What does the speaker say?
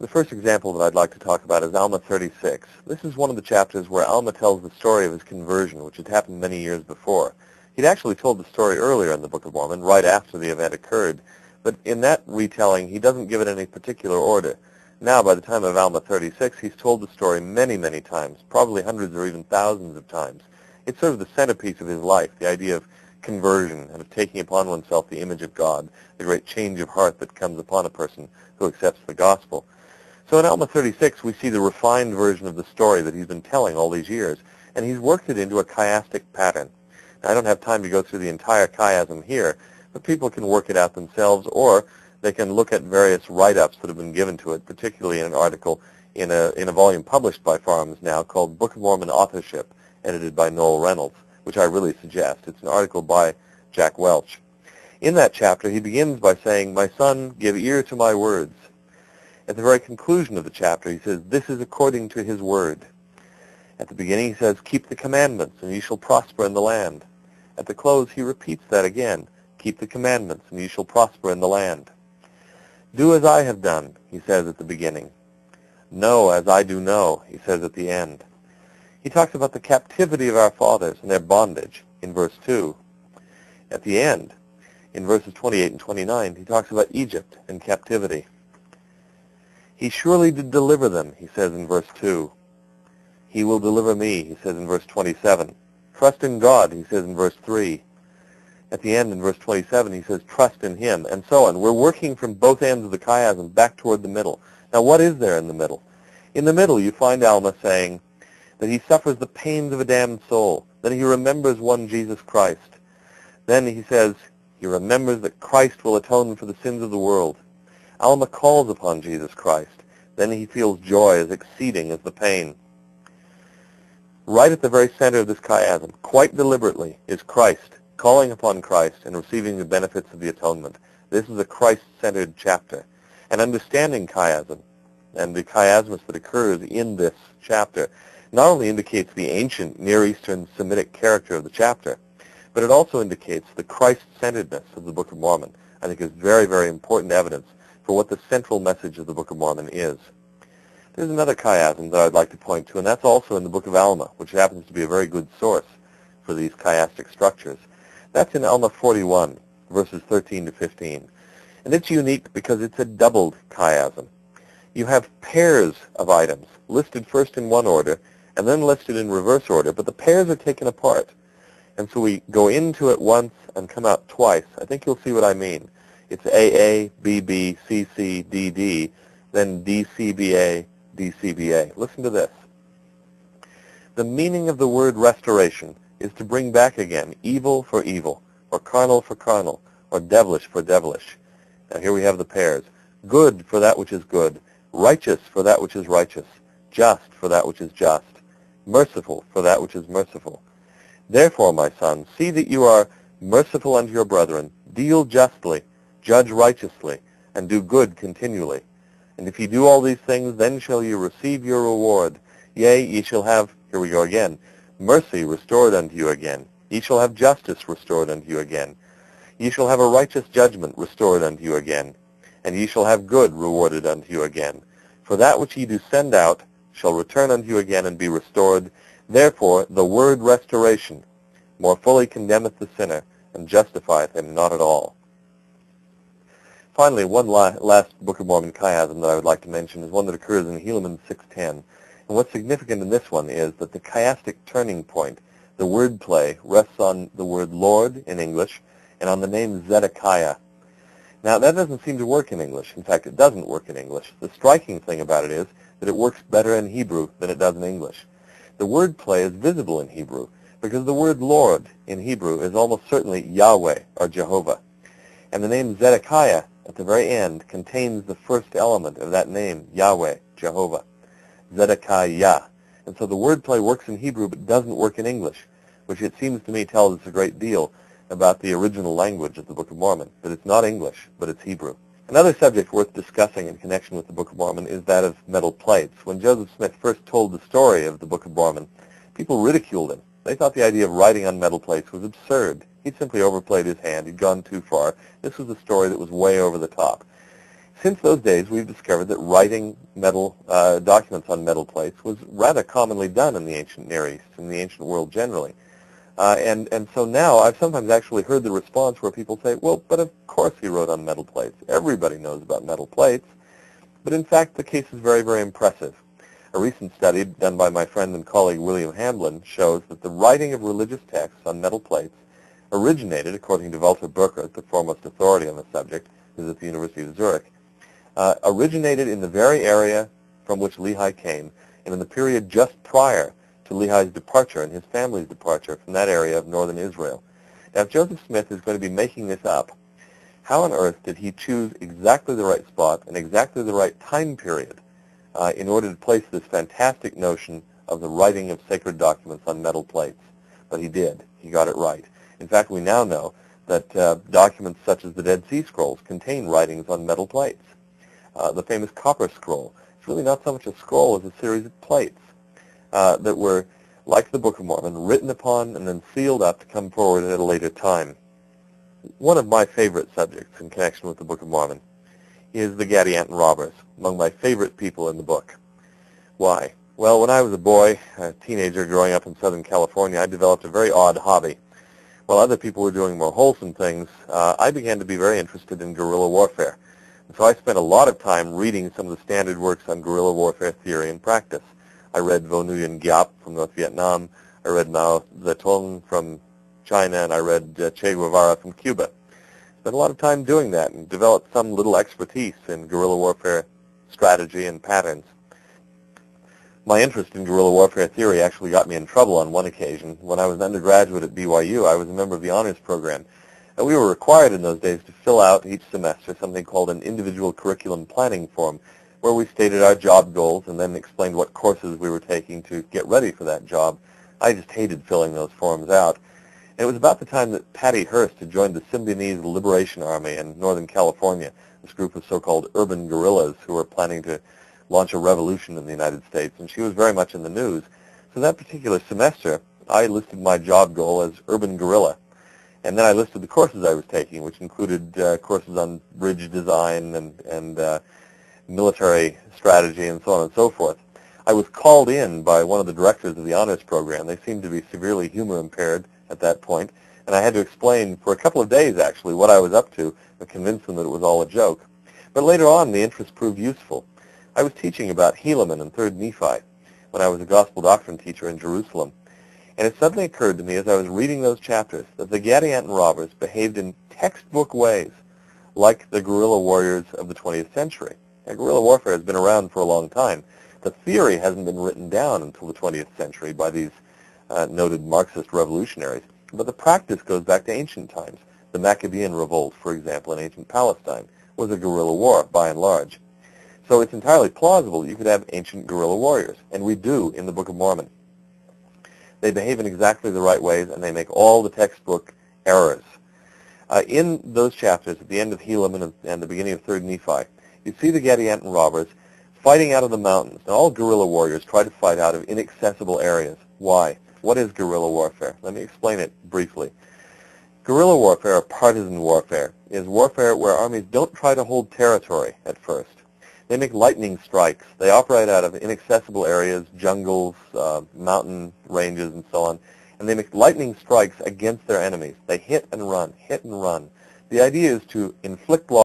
The first example that I'd like to talk about is Alma 36. This is one of the chapters where Alma tells the story of his conversion, which had happened many years before. He'd actually told the story earlier in the Book of Mormon, right after the event occurred, but in that retelling, he doesn't give it any particular order. Now, by the time of Alma 36, he's told the story many, many times, probably hundreds or even thousands of times. It's sort of the centerpiece of his life, the idea of conversion and of taking upon oneself the image of God, the great change of heart that comes upon a person who accepts the gospel. So in Alma 36, we see the refined version of the story that he's been telling all these years, and he's worked it into a chiastic pattern. Now, I don't have time to go through the entire chiasm here, but people can work it out themselves, or they can look at various write-ups that have been given to it, particularly in an article in a volume published by Farms now called Book of Mormon Authorship, edited by Noel Reynolds, which I really suggest. It's an article by Jack Welch. In that chapter, he begins by saying, "My son, give ear to my words." At the very conclusion of the chapter, he says, "This is according to his word." At the beginning, he says, "Keep the commandments, and ye shall prosper in the land." At the close, he repeats that again, "Keep the commandments, and ye shall prosper in the land." "Do as I have done," he says at the beginning. "Know as I do know," he says at the end. He talks about the captivity of our fathers and their bondage in verse 2. At the end, in verses 28 and 29, he talks about Egypt and captivity. "He surely did deliver them," he says in verse 2. "He will deliver me," he says in verse 27. "Trust in God," he says in verse 3. At the end, in verse 27, he says, "Trust in him," and so on. We're working from both ends of the chiasm back toward the middle. Now, what is there in the middle? In the middle, you find Alma saying that he suffers the pains of a damned soul, that he remembers one Jesus Christ. Then he says he remembers that Christ will atone for the sins of the world. Alma calls upon Jesus Christ. Then he feels joy as exceeding as the pain. Right at the very center of this chiasm, quite deliberately, is Christ, calling upon Christ and receiving the benefits of the atonement. This is a Christ-centered chapter. And understanding chiasm and the chiasmus that occurs in this chapter not only indicates the ancient Near Eastern Semitic character of the chapter, but it also indicates the Christ-centeredness of the Book of Mormon. I think is very, very important evidence for what the central message of the Book of Mormon is. There's another chiasm that I'd like to point to, and that's also in the Book of Alma, which happens to be a very good source for these chiastic structures. That's in Alma 41, verses 13 to 15. And it's unique because it's a doubled chiasm. You have pairs of items listed first in one order and then listed in reverse order, but the pairs are taken apart. And so we go into it once and come out twice. I think you'll see what I mean. It's AA, BB, CC, DD, then DCBA, DCBA. Listen to this. The meaning of the word restoration is to bring back again evil for evil, or carnal for carnal, or devilish for devilish. Now here we have the pairs. Good for that which is good, righteous for that which is righteous, just for that which is just, merciful for that which is merciful. Therefore, my son, see that you are merciful unto your brethren, deal justly, judge righteously, and do good continually. And if ye do all these things, then shall ye receive your reward. Yea, ye shall have, here we go again, mercy restored unto you again. Ye shall have justice restored unto you again. Ye shall have a righteous judgment restored unto you again. And ye shall have good rewarded unto you again. For that which ye do send out shall return unto you again and be restored. Therefore the word restoration more fully condemneth the sinner, and justifieth him not at all. Finally, one last Book of Mormon chiasm that I would like to mention is one that occurs in Helaman 6:10. And what's significant in this one is that the chiastic turning point, the wordplay, rests on the word Lord in English and on the name Zedekiah. Now, that doesn't seem to work in English. In fact, it doesn't work in English. The striking thing about it is that it works better in Hebrew than it does in English. The wordplay is visible in Hebrew because the word Lord in Hebrew is almost certainly Yahweh or Jehovah. And the name Zedekiah at the very end contains the first element of that name, Yahweh, Jehovah, Zedekiah. And so the wordplay works in Hebrew but doesn't work in English, which it seems to me tells us a great deal about the original language of the Book of Mormon, that it's not English, but it's Hebrew. Another subject worth discussing in connection with the Book of Mormon is that of metal plates. When Joseph Smith first told the story of the Book of Mormon, people ridiculed him. They thought the idea of writing on metal plates was absurd. He'd simply overplayed his hand. He'd gone too far. This was a story that was way over the top. Since those days, we've discovered that writing metal documents on metal plates was rather commonly done in the ancient Near East, in the ancient world generally. And so now I've sometimes actually heard the response where people say, well, but of course he wrote on metal plates. Everybody knows about metal plates. But in fact, the case is very, very impressive. A recent study done by my friend and colleague William Hamblin shows that the writing of religious texts on metal plates originated, according to Walter Burkert, the foremost authority on the subject, who's at the University of Zurich, originated in the very area from which Lehi came, and in the period just prior to Lehi's departure and his family's departure from that area of northern Israel. Now, if Joseph Smith is going to be making this up, how on earth did he choose exactly the right spot and exactly the right time period in order to place this fantastic notion of the writing of sacred documents on metal plates? But he did. He got it right. In fact, we now know that documents such as the Dead Sea Scrolls contain writings on metal plates. The famous Copper Scroll is really not so much a scroll as a series of plates that were, like the Book of Mormon, written upon and then sealed up to come forward at a later time. One of my favorite subjects in connection with the Book of Mormon is the Gadianton robbers, among my favorite people in the book. Why? Well, when I was a boy, a teenager growing up in Southern California, I developed a very odd hobby. While other people were doing more wholesome things, I began to be very interested in guerrilla warfare. And so I spent a lot of time reading some of the standard works on guerrilla warfare theory and practice. I read Vo Nguyen Giap from North Vietnam, I read Mao Zedong from China, and I read Che Guevara from Cuba. Spent a lot of time doing that and developed some little expertise in guerrilla warfare strategy and patterns. My interest in guerrilla warfare theory actually got me in trouble on one occasion. When I was an undergraduate at BYU, I was a member of the honors program, and we were required in those days to fill out each semester something called an individual curriculum planning form, where we stated our job goals and then explained what courses we were taking to get ready for that job. I just hated filling those forms out. And it was about the time that Patty Hearst had joined the Symbionese Liberation Army in Northern California, this group of so-called urban guerrillas who were planning to launch a revolution in the United States, and she was very much in the news. So that particular semester, I listed my job goal as urban guerrilla. And then I listed the courses I was taking, which included courses on bridge design and military strategy and so on and so forth. I was called in by one of the directors of the honors program. They seemed to be severely humor impaired at that point, and I had to explain for a couple of days, actually, what I was up to and convince them that it was all a joke. But later on, the interest proved useful. I was teaching about Helaman and 3rd Nephi when I was a gospel doctrine teacher in Jerusalem, and it suddenly occurred to me as I was reading those chapters that the Gadianton robbers behaved in textbook ways like the guerrilla warriors of the 20th century. Now, guerrilla warfare has been around for a long time. The theory hasn't been written down until the 20th century by these noted Marxist revolutionaries, but the practice goes back to ancient times. The Maccabean revolt, for example, in ancient Palestine, was a guerrilla war, by and large. So it's entirely plausible that you could have ancient guerrilla warriors, and we do in the Book of Mormon. They behave in exactly the right ways, and they make all the textbook errors. In those chapters, at the end of Helaman and the beginning of 3rd Nephi, you see the Gadianton robbers fighting out of the mountains. Now, all guerrilla warriors try to fight out of inaccessible areas. Why? What is guerrilla warfare? Let me explain it briefly. Guerrilla warfare, or partisan warfare, is warfare where armies don't try to hold territory at first. They make lightning strikes. They operate out of inaccessible areas, jungles, mountain ranges, and so on, and they make lightning strikes against their enemies. They hit and run, hit and run. The idea is to inflict loss